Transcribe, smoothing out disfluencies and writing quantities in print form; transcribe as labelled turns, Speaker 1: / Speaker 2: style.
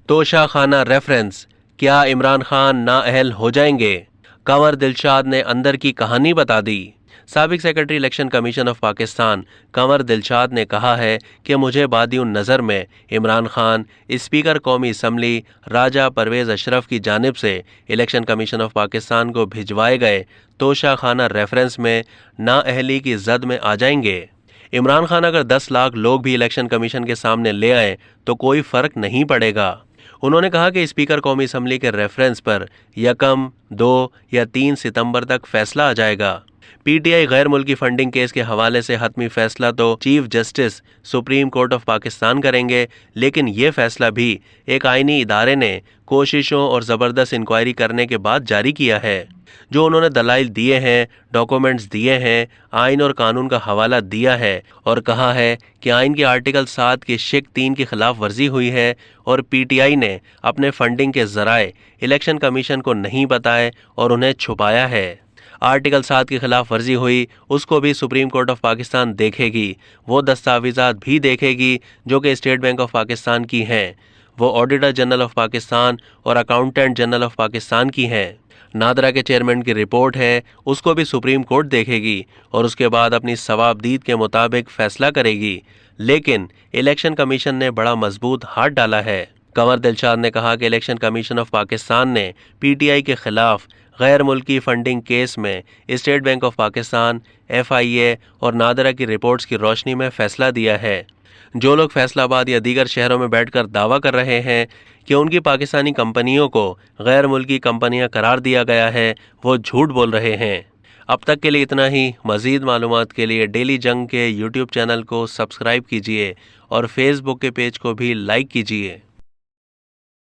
Speaker 1: توشہ خانہ ریفرنس، کیا عمران خان نااہل ہو جائیں گے؟ کنور دلشاد نے اندر کی کہانی بتا دی۔ سابق secretary election commission of Pakistan Kanwar Dilshad نے کہا ہے کہ مجھے بادی النظر میں عمران خان اسپیکر قومی اسمبلی راجہ پرویز اشرف کی جانب سے الیکشن کمیشن آف پاکستان کو بھجوائے گئے توشہ خانہ ریفرنس میں نااہلی کی زد میں آ جائیں گے۔ عمران خان اگر 10 لاکھ لوگ بھی الیکشن کمیشن کے سامنے لے آئیں تو کوئی فرق نہیں پڑے گا۔ انہوں نے کہا کہ اسپیکر قومی اسمبلی کے ریفرنس پر 1، 2 یا 3 ستمبر تک فیصلہ آ جائے گا۔ پی ٹی آئی غیر ملکی فنڈنگ کیس کے حوالے سے حتمی فیصلہ تو chief justice supreme court of Pakistan کریں گے، لیکن یہ فیصلہ بھی ایک آئینی ادارے نے کوششوں اور زبردست انکوائری کرنے کے بعد جاری کیا ہے۔ جو انہوں نے دلائل دیے ہیں، ڈاکومنٹس دیے ہیں، آئین اور قانون کا حوالہ دیا ہے اور کہا ہے کہ آئین کے آرٹیکل 7 کی شق 3 کی خلاف ورزی ہوئی ہے اور پی ٹی آئی نے اپنے فنڈنگ کے ذرائع الیکشن کمیشن کو نہیں بتائے اور انہیں چھپایا ہے۔ آرٹیکل 7 کی خلاف ورزی ہوئی، اس کو بھی سپریم کورٹ آف پاکستان دیکھے گی، وہ دستاویزات بھی دیکھے گی جو کہ اسٹیٹ بینک آف پاکستان کی ہیں، وہ آڈیٹر جنرل آف پاکستان اور اکاؤنٹنٹ جنرل آف پاکستان کی ہیں۔ نادرا کے چیئرمین کی رپورٹ ہے، اس کو بھی سپریم کورٹ دیکھے گی اور اس کے بعد اپنی ثوابدید کے مطابق فیصلہ کرے گی، لیکن الیکشن کمیشن نے بڑا مضبوط ہاتھ ڈالا ہے۔ کنور دلشاد نے کہا کہ الیکشن کمیشن آف پاکستان نے پی ٹی آئی کے خلاف غیر ملکی فنڈنگ کیس میں state bank of Pakistan, F I A اور نادرا کی رپورٹس کی روشنی میں فیصلہ دیا ہے۔ جو لوگ فیصل آباد یا دیگر شہروں میں بیٹھ کر دعویٰ کر رہے ہیں کہ ان کی پاکستانی کمپنیوں کو غیر ملکی کمپنیاں قرار دیا گیا ہے، وہ جھوٹ بول رہے ہیں۔ اب تک کے لیے اتنا ہی۔ مزید معلومات کے لیے ڈیلی جنگ کے یوٹیوب چینل کو سبسکرائب کیجیے اور فیس بک کے پیج کو بھی لائک کیجیے۔